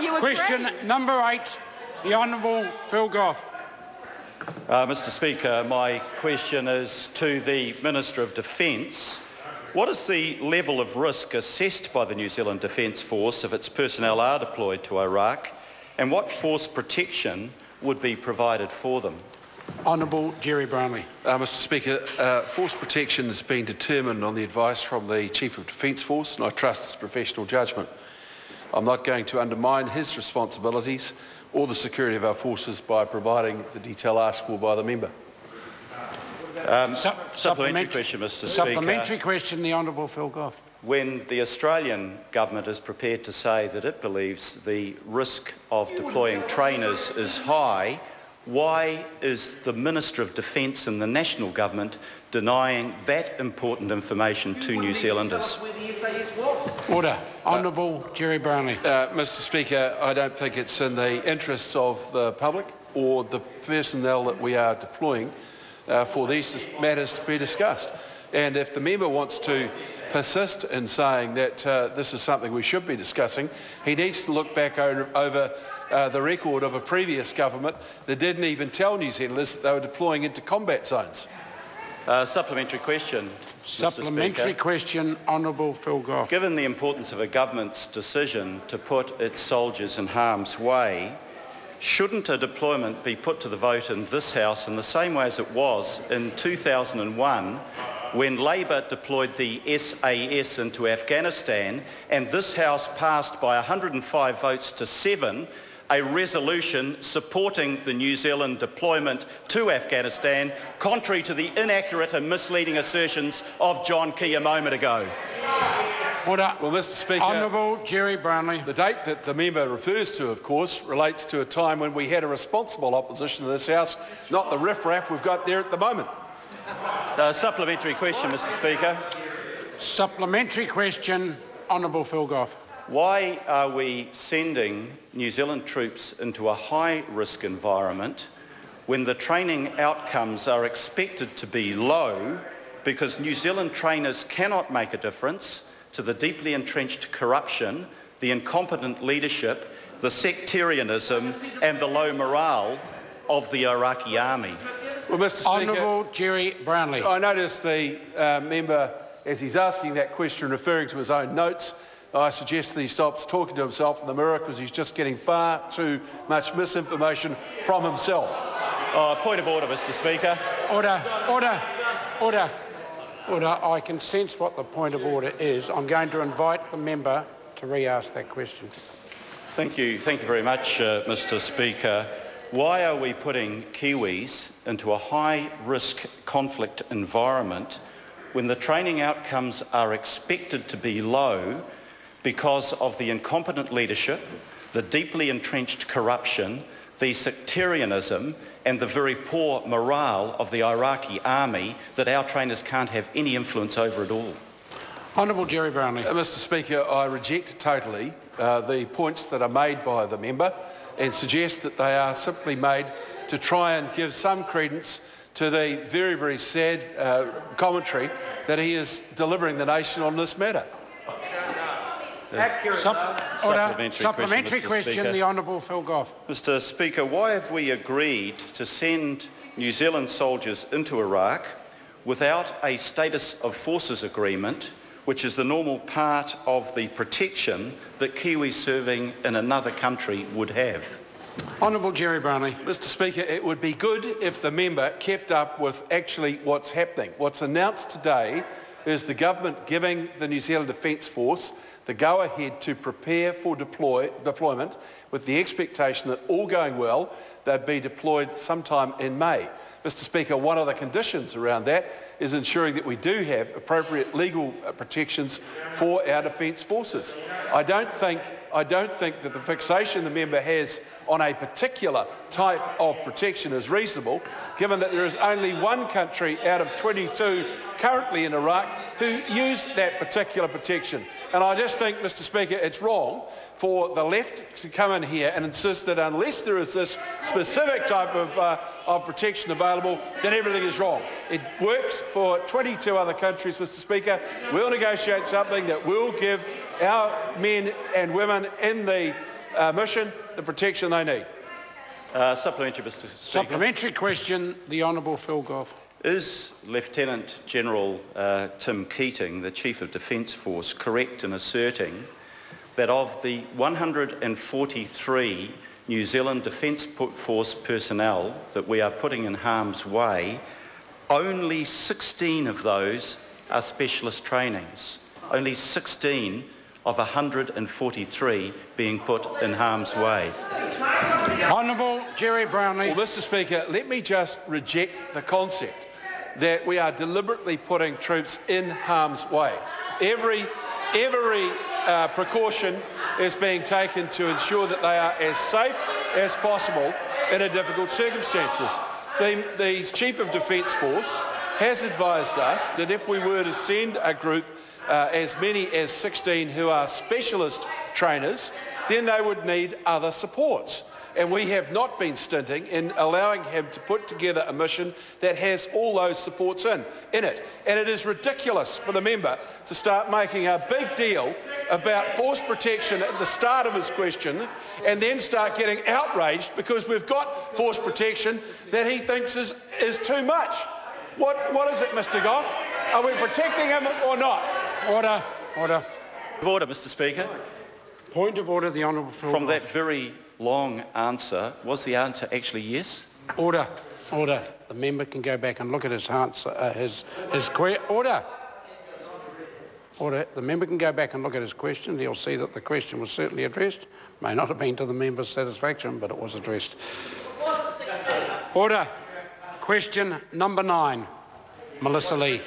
you agree? Question number 8, the Honourable Phil Goff. Mr Speaker, my question is to the Minister of Defence. What is the level of risk assessed by the New Zealand Defence Force if its personnel are deployed to Iraq, and what force protection would be provided for them? Honourable Jerry Brownlee. Mr Speaker, force protection has been determined on the advice from the Chief of Defence Force, and I trust his professional judgment. I'm not going to undermine his responsibilities or the security of our forces by providing the detail asked for by the member. Supplementary question, Mr Speaker. Supplementary question, the Honourable Phil Goff. When the Australian government is prepared to say that it believes the risk of deploying trainers is high, why is the Minister of Defence and the National Government denying that important information to New Zealanders? Order. Honourable Jerry Brownlee. Mr Speaker, I don't think it's in the interests of the public or the personnel that we are deploying for these matters to be discussed. And if the member wants to persist in saying that this is something we should be discussing, he needs to look back over the record of a previous government that didn't even tell New Zealanders that they were deploying into combat zones. Supplementary question, Supplementary question, Honourable Phil Goff. Given the importance of a government's decision to put its soldiers in harm's way, shouldn't a deployment be put to the vote in this House in the same way as it was in 2001 when Labor deployed the SAS into Afghanistan and this House passed by 105 votes to 7 a resolution supporting the New Zealand deployment to Afghanistan, contrary to the inaccurate and misleading assertions of John Key a moment ago? Order. Well, Mr Speaker, Honourable Jerry Brownlee. The date that the member refers to, of course, relates to a time when we had a responsible opposition to this House, not the riff-raff we've got there at the moment. Supplementary question, Mr Speaker. Supplementary question, Honourable Phil Goff. Why are we sending New Zealand troops into a high-risk environment when the training outcomes are expected to be low because New Zealand trainers cannot make a difference to the deeply entrenched corruption, the incompetent leadership, the sectarianism and the low morale of the Iraqi army? Well, Mr Speaker, Honourable Jerry Brownlee. I notice the member, as he's asking that question, referring to his own notes. I suggest that he stops talking to himself in the mirror because he's just getting far too much misinformation from himself. Point of order, Mr Speaker. Order, order, order, order. I can sense what the point of order is. I'm going to invite the member to re-ask that question. Thank you very much, Mr Speaker. Why are we putting Kiwis into a high-risk conflict environment when the training outcomes are expected to be low because of the incompetent leadership, the deeply entrenched corruption, the sectarianism and the very poor morale of the Iraqi army that our trainers can't have any influence over at all? Honourable Jerry Brownlee. Mr Speaker, I reject totally the points that are made by the member and suggest that they are simply made to try and give some credence to the very, very sad commentary that he is delivering the nation on this matter. Supplementary question, the Honourable Phil Goff. Mr Speaker, why have we agreed to send New Zealand soldiers into Iraq without a status of forces agreement, which is the normal part of the protection that Kiwis serving in another country would have? Honourable Jerry Brownlee. Mr Speaker, it would be good if the member kept up with actually what's happening. What's announced today is the government giving the New Zealand Defence Force the go-ahead to prepare for deployment with the expectation that, all going well, they'd be deployed sometime in May. Mr Speaker, one of the conditions around that is ensuring that we do have appropriate legal protections for our defence forces. I don't think that the fixation the member has on a particular type of protection is reasonable, given that there is only one country out of 22 currently in Iraq who use that particular protection. And I just think, Mr Speaker, it's wrong for the left to come in here and insist that unless there is this specific type of protection available, then everything is wrong. It works for 22 other countries, Mr Speaker. We'll negotiate something that will give our men and women in the mission the protection they need. Supplementary, Mr. Speaker. Supplementary question, the Honourable Phil Goff. Is Lieutenant General Tim Keating, the Chief of Defence Force, correct in asserting that of the 143 New Zealand Defence Force personnel that we are putting in harm's way, only 16 of those are specialist trainings? Only 16 of 143 being put in harm's way. Honourable Jerry Brownlee. Well, Mr. Speaker, let me just reject the concept that we are deliberately putting troops in harm's way. Every precaution is being taken to ensure that they are as safe as possible in difficult circumstances. The Chief of Defence Force has advised us that if we were to send a group as many as 16 who are specialist trainers, then they would need other supports. And we have not been stinting in allowing him to put together a mission that has all those supports in it. And it is ridiculous for the member to start making a big deal about force protection at the start of his question and then start getting outraged because we've got force protection that he thinks is too much. What is it, Mr. Goff? Are we protecting him or not? Order. Order. Order, Mr. Speaker. Point of order, the Honourable Phil From Goff. that very long answer, was the answer actually yes? Order. Order. The member can go back and look at his answer. Order. Order. The member can go back and look at his question. He'll see that the question was certainly addressed. May not have been to the member's satisfaction, but it was addressed. Order. Question number 9. Melissa Lee.